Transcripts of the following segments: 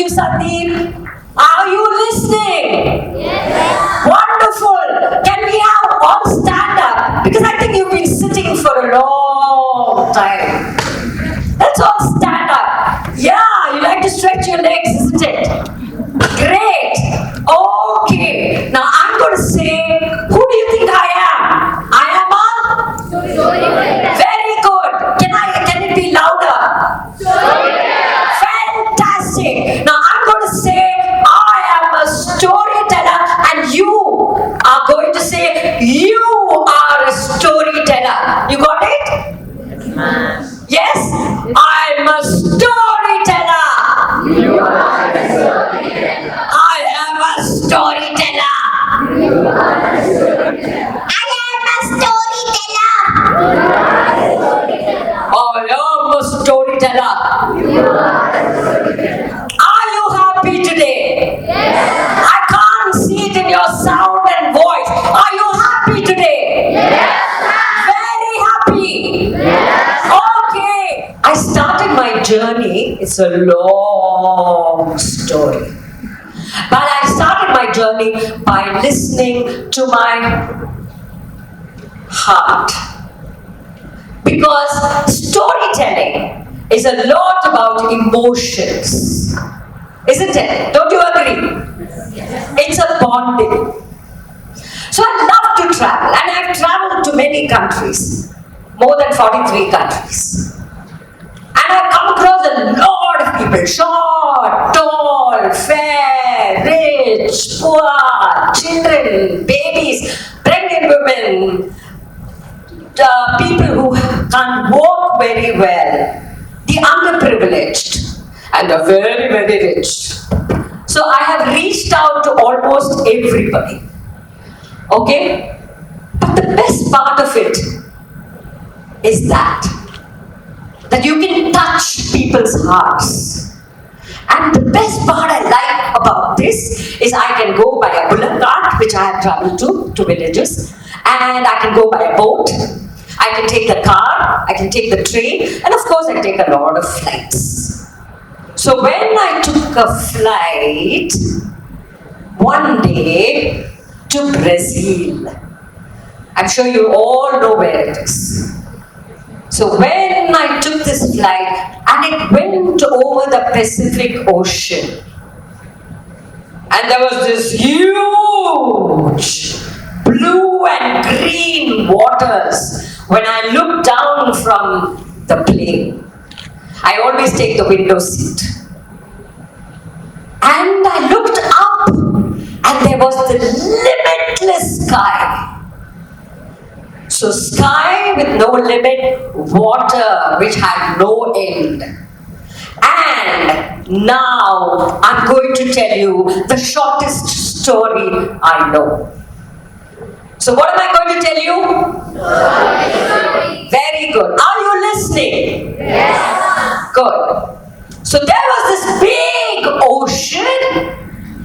you, Sandeep? Are you listening? Yes. Wonderful. Can we have all stand up? Because I think you've been sitting for a long time. Let's all stand up. Yeah, you like to stretch your legs, isn't it? Great. Okay. Now I'm going to say, who do you think I am? I am a Storyteller. very good. Can it be louder? Storyteller. Fantastic. Now I'm going to say, I am a storyteller, and you are going to say, you are a storyteller. You got it? Yes? I'm a storyteller. You are a storyteller. I am a storyteller. You are a storyteller. I am a storyteller. You are a storyteller. Are you happy today? Yes. I can't see it in your sound and voice. Are you happy today? Yes. Very happy. Yes. Okay. I started my journey. It's a long story. But I started my journey by listening to my heart. Because storytelling is a lot about emotions. Isn't it? Don't you agree? It's a bonding. So I love to travel, and I've traveled to many countries, more than 43 countries. And I've come across a lot of people, short, tall, fair, rich, poor, children, babies, pregnant women, people who can't walk very well, the underprivileged, and the very, very rich. So I have reached out to almost everybody. Okay? But the best part of it is that you can touch people's hearts. And the best part I like about this is I can go by a bullock cart, which I have traveled to villages, and I can go by a boat, I can take the car, I can take the train, and of course I take a lot of flights. So when I took a flight one day to Brazil, I'm sure you all know where it is. So when I took this flight and it went over the Pacific Ocean, and there was this huge blue and green waters. When I looked down from the plane, I always take the window seat. And I looked up and there was the limitless sky. So sky with no limit, water which had no end. And now I'm going to tell you the shortest story I know. So what am I going to tell you? Story. Very good. Are you listening? Yes. Good. So there was this big ocean,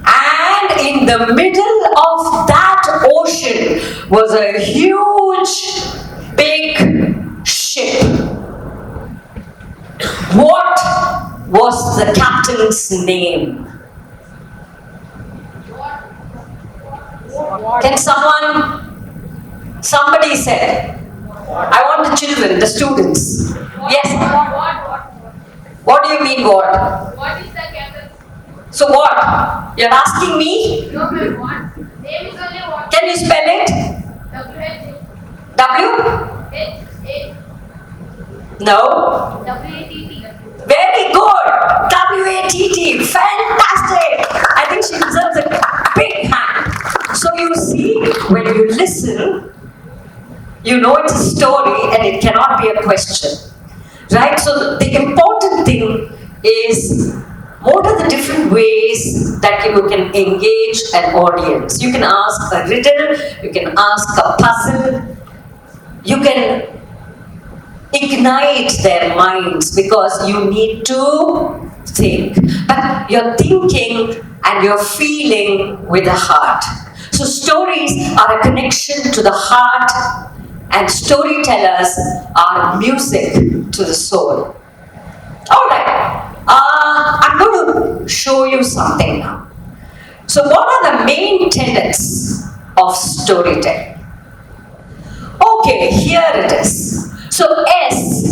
and in the middle of that ocean was a huge, big ship. What was the captain's name? Can somebody said? I want the children, the students. Yes. What do you mean what? What is the captain? So what? You're asking me? No, but what? Name is only what? Can you spell it? W? W-H-A. No. W-A-T-T. Very good. W-A-T-T. Fantastic. I think she deserves a big hand. So you see, when you listen, you know it's a story and it cannot be a question. Right? So the important thing is, what are the different ways that you can engage an audience? You can ask a riddle, you can ask a puzzle, you can ignite their minds because you need to think. But you're thinking and you're feeling with the heart. So stories are a connection to the heart, and storytellers are music to the soul. Alright, I'm going to show you something now. So what are the main tenets of storytelling? Okay, here it is. So S,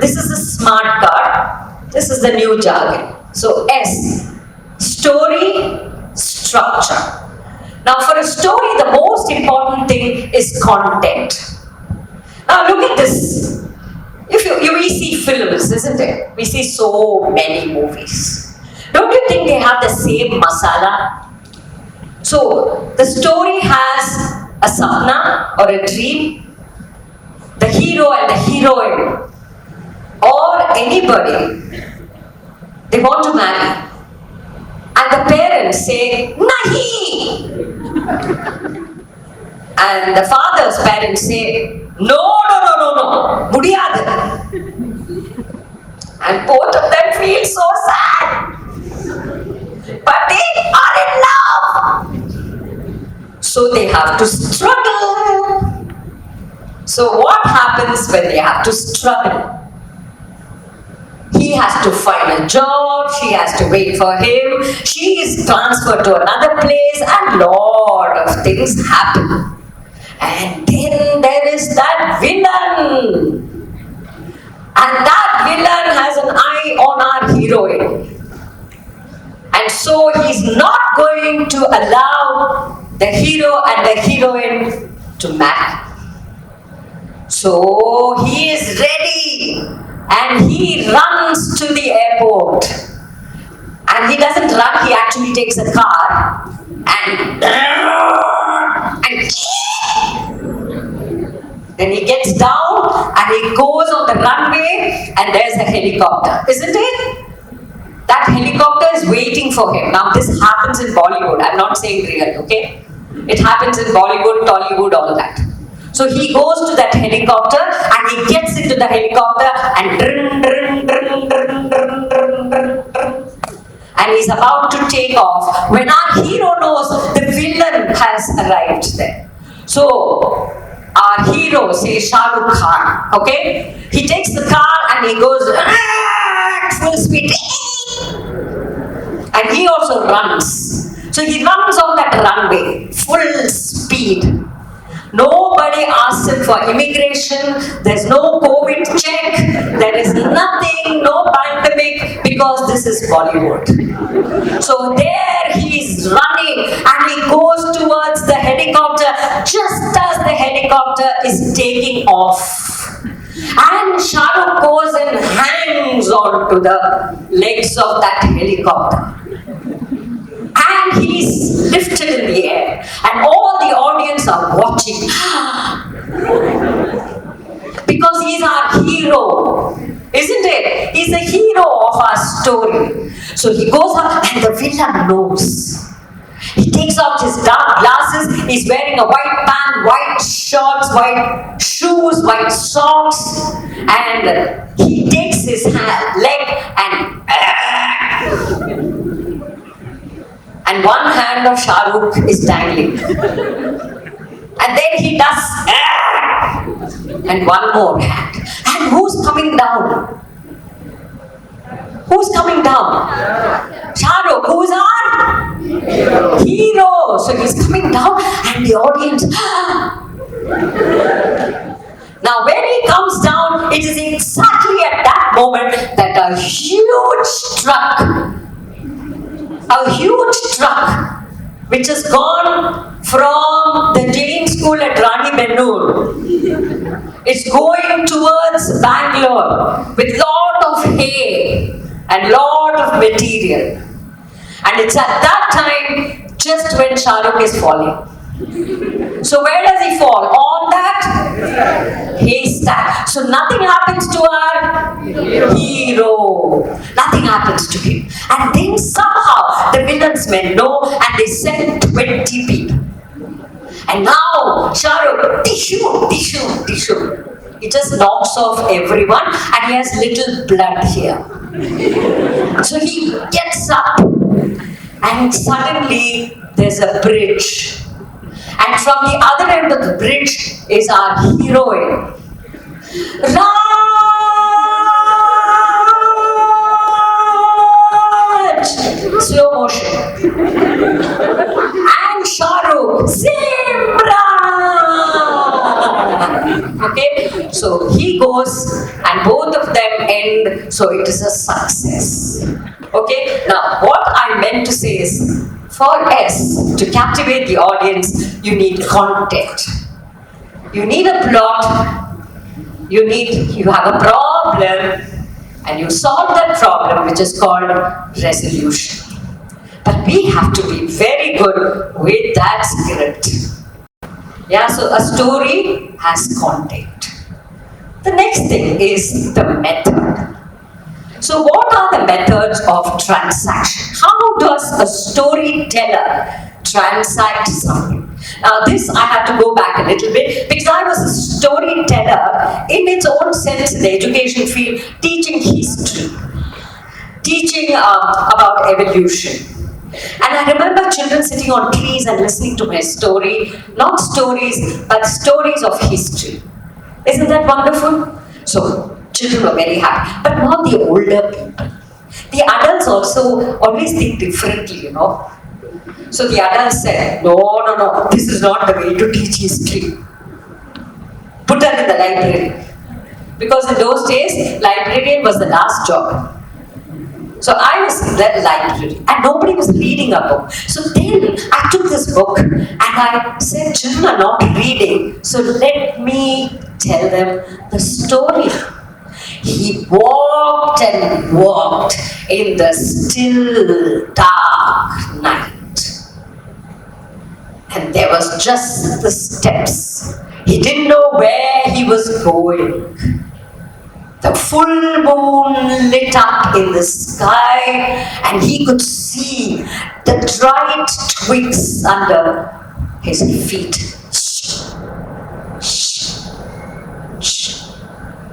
this is the SMART card. This is the new jargon. So S, story, structure. Now for a story, the most important thing is content. Now look at this. We see films, isn't it? We see so many movies. Don't you think they have the same masala? So the story has a sapna or a dream. The hero and the heroine or anybody, they want to marry. And the parents say, Nahi! And the father's parents say, no, mudiyadu. And both of them feel so sad. But they are in love. So they have to struggle. So what happens when they have to struggle? He has to find a job, she has to wait for him, she is transferred to another place, and lot of things happen. And then there is that villain. And that villain has an eye on our heroine. And so he's not going to allow the hero and the heroine to marry. So he is ready. And he runs to the airport. And he doesn't run, he actually takes a car and then he gets down and he goes on the runway and there's a helicopter, isn't it? That helicopter is waiting for him. Now this happens in Bollywood, I'm not saying real, okay? It happens in Bollywood, Tollywood, all that. So he goes to that helicopter and he gets into the helicopter and he's about to take off when our hero knows the villain has arrived there. So our hero, say Shah Rukh Khan, okay? He takes the car and he goes full speed and he also runs. So he runs on that runway, full speed. Nobody asks him for immigration, there's no COVID check, there is nothing, no pandemic, because this is Bollywood. So there he's running and he goes towards the helicopter just as the helicopter is taking off. And Shah Rukh goes and hangs on to the legs of that helicopter. And he's lifted in the air and all the audience are watching because he's our hero, isn't it? He's the hero of our story. So he goes up and the villain knows. He takes out his dark glasses, he's wearing a white pant, white shorts, white shoes, white socks, and he takes his leg and one hand of Shah Rukh is dangling. And then he does and one more hand. And who's coming down? Who's coming down? Shah Rukh, who's our hero. So he's coming down and the audience. Now when he comes down, it is exactly at that moment that a huge truck which has gone from the Jain school at Ranebennur, it's going towards Bangalore with lot of hay and lot of material. And it's at that time just when Shah Rukh is falling. So where does he fall? On that haystack. So nothing happens to our hero. Nothing happens to him. And then somehow the villain's men know and they send 20 people. And now Shah Rukh, tissue. He just knocks off everyone and he has little blood here. So he gets up and suddenly there's a bridge. And from the other end of the bridge is our heroine. Raj! So he goes and both of them end, so it is a success. Okay, now what I meant to say is, for us to captivate the audience, you need content. You need a plot, you have a problem, and you solve that problem, which is called resolution. But we have to be very good with that script. Yeah, so a story has content. The next thing is the method. So what are the methods of transaction? How does a storyteller transact something? Now this I have to go back a little bit because I was a storyteller in its own sense in the education field, teaching history, teaching about evolution. And I remember children sitting on trees and listening to my story, not stories, but stories of history. Isn't that wonderful? So, children were very happy. But now the older people, the adults also always think differently, you know. So the adults said, no, this is not the way to teach history. Put her in the library. Because in those days, librarian was the last job. So I was in the library and nobody was reading a book. So then I took this book and I said, children are not reading, so let me tell them the story. He walked and walked in the still dark night. And there was just the steps. He didn't know where he was going. The full moon lit up in the sky and he could see the dried twigs under his feet.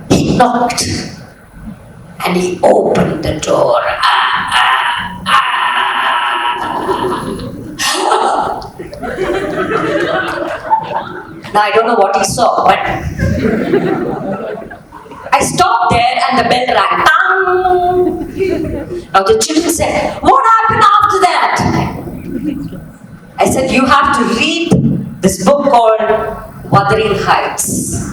He knocked and he opened the door. Now I don't know what he saw, but I stopped there and the bell rang. Bang! Now the children said, what happened after that? I said, you have to read this book called Wuthering Heights.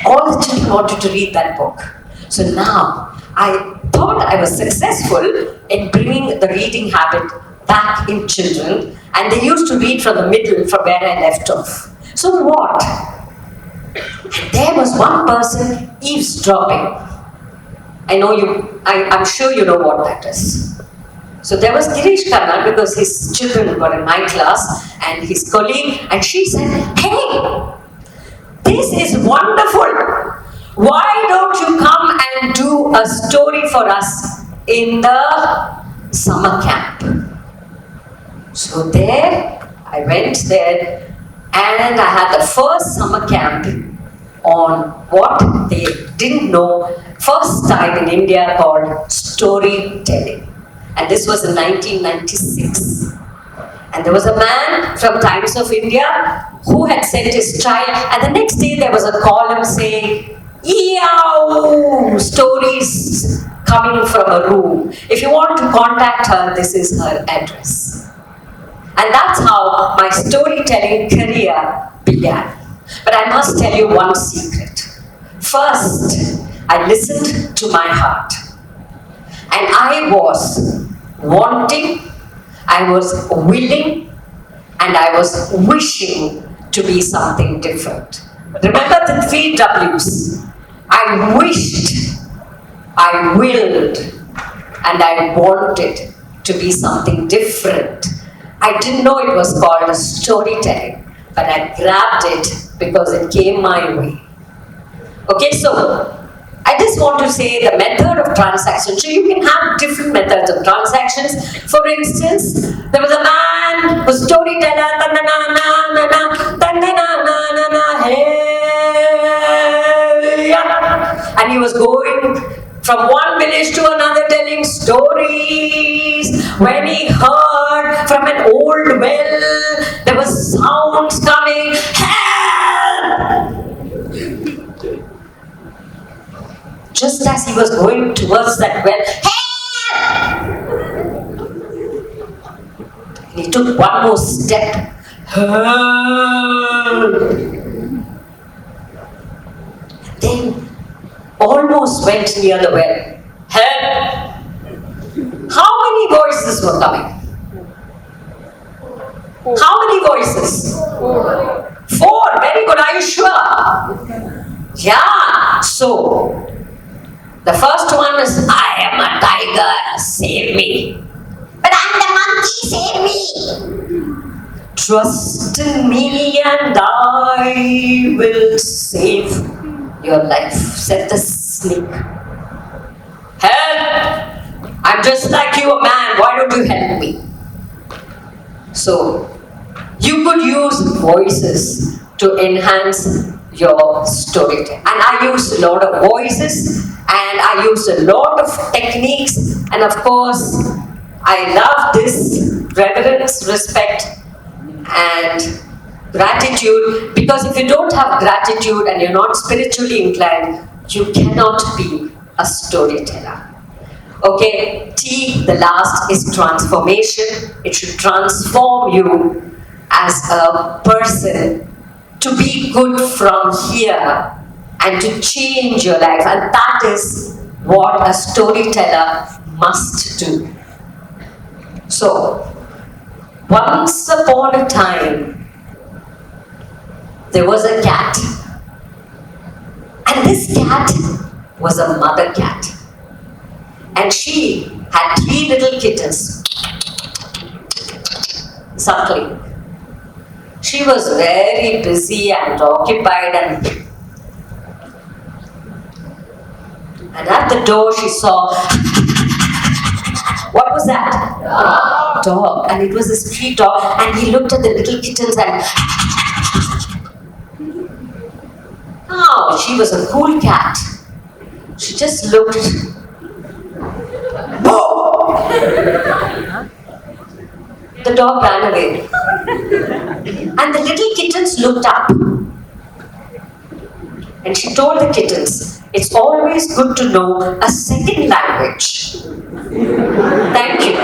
All the children wanted to read that book. So now I thought I was successful in bringing the reading habit back in children, and they used to read from the middle from where I left off. So what? There was one person eavesdropping. I'm sure you know what that is. So there was Girish Karnal, because his children were in my class, and his colleague, and she said, hey, this is wonderful. Why don't you come and do a story for us in the summer camp? So there, I went there, and I had the first summer camp on what they didn't know, first time in India, called storytelling. And this was in 1996. And there was a man from Times of India who had sent his child, and the next day there was a column saying, "Eow, stories coming from a room. If you want to contact her, this is her address." And that's how my storytelling career began. But I must tell you one secret. First, I listened to my heart. And I was wanting, I was willing, and I was wishing to be something different. Remember the 3 W's. I wished, I willed, and I wanted to be something different. I didn't know it was called a storytelling, but I grabbed it because it came my way. Okay, so I just want to say the method of transaction. So you can have different methods of transactions. For instance, there was a man who was storyteller, and he was going from one village to another telling stories. When he heard from an old well, there was sounds coming, help! Just as he was going towards that well, help! And he took one more step, help! nose went near the well. Help! How many voices were coming? How many voices? 4. Very good. Are you sure? Yeah. So, the first one is, I am a tiger, save me. But I'm the monkey, save me. Trust in me and I will save your life, said the snake. Help! I'm just like you, a man. Why don't you help me? So, you could use voices to enhance your storytelling. And I use a lot of voices, and I use a lot of techniques, and of course, I love this reverence, respect, and gratitude, because if you don't have gratitude and you're not spiritually inclined, you cannot be a storyteller. Okay, T, the last, is transformation. It should transform you as a person to be good from here and to change your life. And that is what a storyteller must do. So, once upon a time, there was a cat. And this cat was a mother cat. And she had 3 little kittens, suckling. She was very busy and occupied, and at the door she saw, what was that? Dog. And it was a street dog, and he looked at the little kittens and, oh, she was a cool cat. She just looked. Boom! The dog ran away. And the little kittens looked up. And she told the kittens, it's always good to know a second language. Thank you.